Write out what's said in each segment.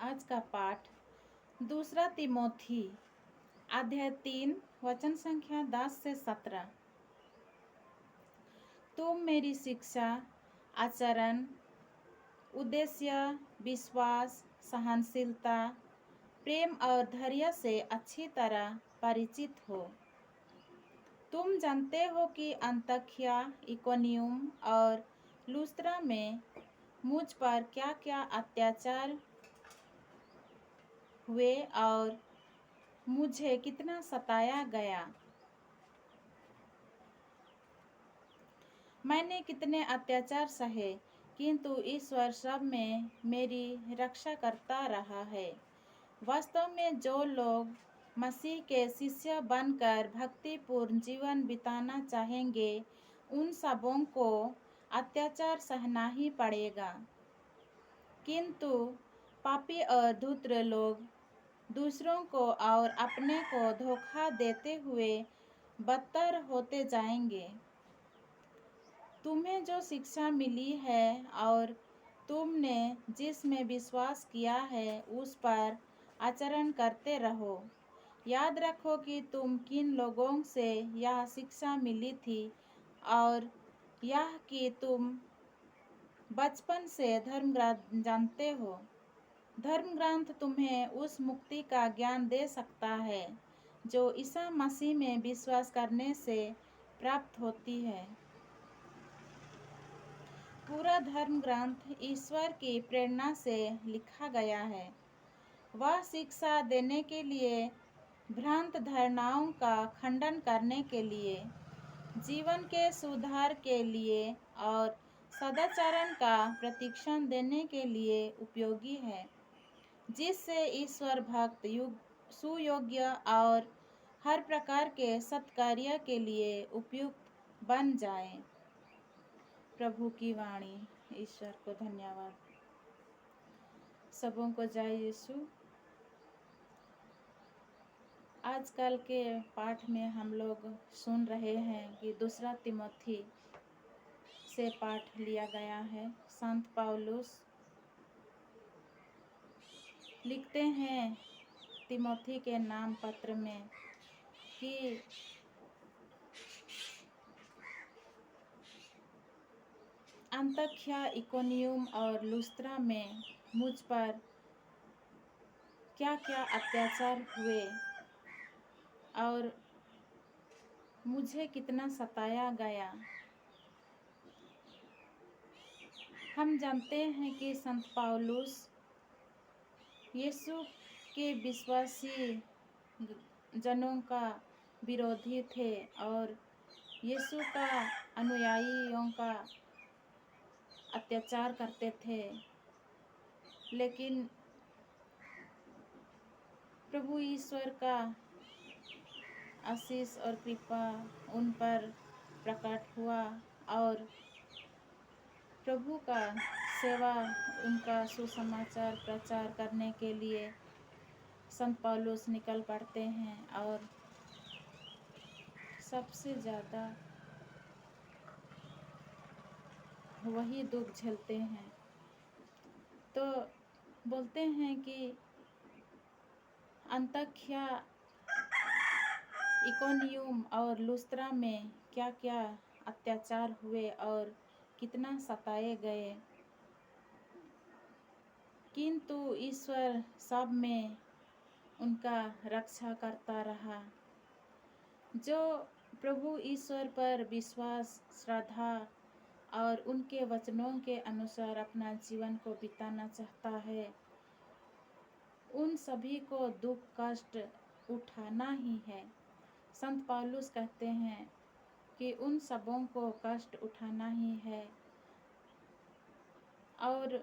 आज का पाठ दूसरा तिमोथी अध्याय 3 वचन संख्या 10 से 17। तुम मेरी शिक्षा, आचरण, उद्देश्य, विश्वास, सहनशीलता, प्रेम और धैर्य से अच्छी तरह परिचित हो। तुम जानते हो कि अंतकिया, इकोनियम और लुस्त्रा में मुझ पर क्या क्या अत्याचार हुए और मुझे कितना सताया गया। मैंने कितने अत्याचार सहे, किंतु ईश्वर सब में मेरी रक्षा करता रहा है। वास्तव में जो लोग मसीह के शिष्य बनकर भक्तिपूर्ण जीवन बिताना चाहेंगे, उन सबों को अत्याचार सहना ही पड़ेगा। किंतु पापी और धूर्त लोग दूसरों को और अपने को धोखा देते हुए बदतर होते जाएंगे। तुम्हें जो शिक्षा मिली है और तुमने जिसमें विश्वास किया है, उस पर आचरण करते रहो। याद रखो कि तुम किन लोगों से यह शिक्षा मिली थी और यह कि तुम बचपन से धर्मग्रंथ जानते हो। धर्मग्रंथ तुम्हें उस मुक्ति का ज्ञान दे सकता है जो ईसा मसीह में विश्वास करने से प्राप्त होती है। पूरा धर्मग्रंथ ईश्वर की प्रेरणा से लिखा गया है। वह शिक्षा देने के लिए, भ्रांत धारणाओं का खंडन करने के लिए, जीवन के सुधार के लिए और सदाचरण का प्रशिक्षण देने के लिए उपयोगी है, जिससे ईश्वर भक्त सुयोग्य और हर प्रकार के सत्कार्य के लिए उपयुक्त बन जाए। प्रभु की वाणी। ईश्वर को धन्यवाद। सबों को जय यीशु। आजकल के पाठ में हम लोग सुन रहे हैं कि दूसरा तिमोथी से पाठ लिया गया है। संत पौलुस लिखते हैं तिमोथी के नाम पत्र में कि अंतकिया, इकोनियम और लुस्त्रा में मुझ पर क्या क्या अत्याचार हुए और मुझे कितना सताया गया। हम जानते हैं कि संत पौलुस यीशु के विश्वासी जनों का विरोधी थे और यीशु का अनुयायियों का अत्याचार करते थे, लेकिन प्रभु ईश्वर का आशीष और कृपा उन पर प्रकट हुआ और प्रभु का सेवा, उनका सुसमाचार प्रचार करने के लिए संत पौलुस निकल पड़ते हैं और सबसे ज़्यादा वही दुख झेलते हैं। तो बोलते हैं कि अंतकिया, इकोनियम और लुस्त्रा में क्या क्या अत्याचार हुए और कितना सताए गए, किंतु ईश्वर सब में उनका रक्षा करता रहा। जो प्रभु ईश्वर पर विश्वास, श्रद्धा और उनके वचनों के अनुसार अपना जीवन को बिताना चाहता है, उन सभी को दुख कष्ट उठाना ही है। संत पौलुस कहते हैं कि उन सबों को कष्ट उठाना ही है और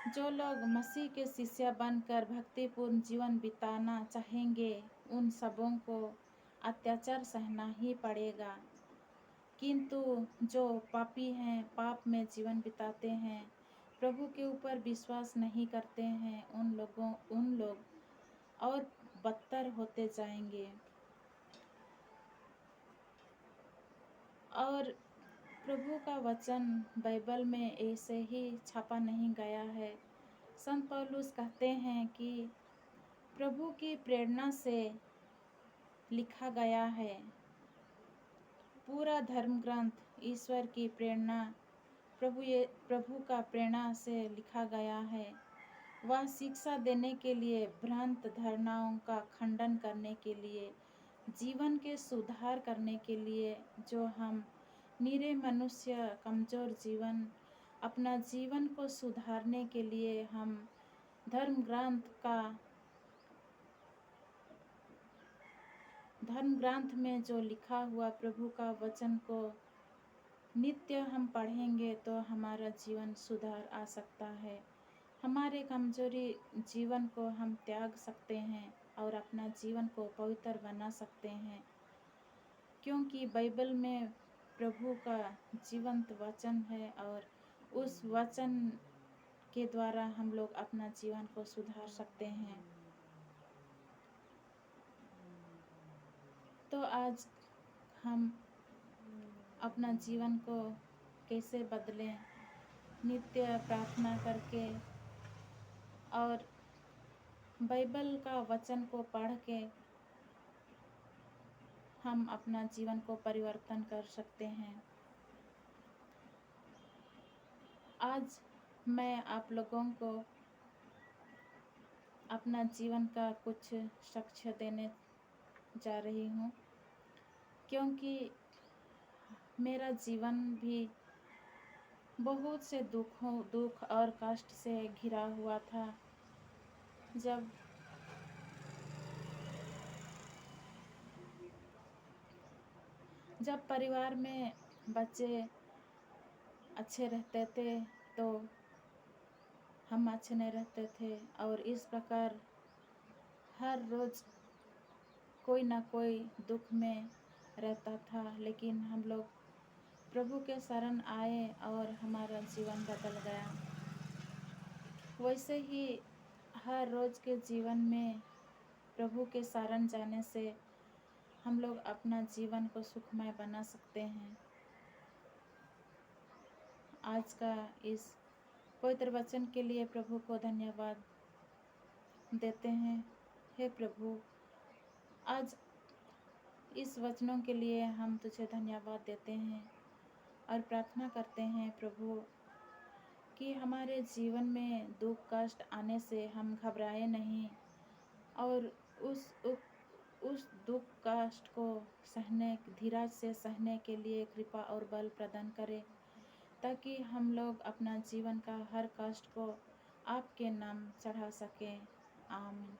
जो लोग मसीह के शिष्य बनकर भक्तिपूर्ण जीवन बिताना चाहेंगे, उन सबों को अत्याचार सहना ही पड़ेगा। किंतु जो पापी हैं, पाप में जीवन बिताते हैं, प्रभु के ऊपर विश्वास नहीं करते हैं, उन लोग और बदतर होते जाएंगे। और प्रभु का वचन बाइबल में ऐसे ही छापा नहीं गया है। संत पौलुस कहते हैं कि प्रभु की प्रेरणा से लिखा गया है। पूरा धर्म ग्रंथ ईश्वर की प्रेरणा प्रभु का प्रेरणा से लिखा गया है। वह शिक्षा देने के लिए, भ्रांत धारणाओं का खंडन करने के लिए, जीवन के सुधार करने के लिए, जो हम निरे मनुष्य कमजोर जीवन, अपना जीवन को सुधारने के लिए हम धर्म ग्रंथ में जो लिखा हुआ प्रभु का वचन को नित्य हम पढ़ेंगे तो हमारा जीवन सुधार आ सकता है। हमारे कमजोरी जीवन को हम त्याग सकते हैं और अपना जीवन को पवित्र बना सकते हैं, क्योंकि बाइबल में प्रभु का जीवंत वचन है और उस वचन के द्वारा हम लोग अपना जीवन को सुधार सकते हैं। तो आज हम अपना जीवन को कैसे बदलें, नित्य प्रार्थना करके और बाइबल का वचन को पढ़ के हम अपना जीवन को परिवर्तन कर सकते हैं। आज मैं आप लोगों को अपना जीवन का कुछ साक्ष्य देने जा रही हूँ, क्योंकि मेरा जीवन भी बहुत से दुख और कष्ट से घिरा हुआ था। जब परिवार में बच्चे अच्छे रहते थे तो हम अच्छे नहीं रहते थे, और इस प्रकार हर रोज़ कोई ना कोई दुख में रहता था। लेकिन हम लोग प्रभु के शरण आए और हमारा जीवन बदल गया। वैसे ही हर रोज़ के जीवन में प्रभु के शरण जाने से हम लोग अपना जीवन को सुखमय बना सकते हैं। आज का इस पवित्र वचन के लिए प्रभु को धन्यवाद देते हैं। हे प्रभु, आज इस वचनों के लिए हम तुझे धन्यवाद देते हैं और प्रार्थना करते हैं प्रभु कि हमारे जीवन में दुख कष्ट आने से हम घबराए नहीं और उस दुख कष्ट को धीरज से सहने के लिए कृपा और बल प्रदान करें, ताकि हम लोग अपना जीवन का हर कष्ट को आपके नाम चढ़ा सकें। आमीन।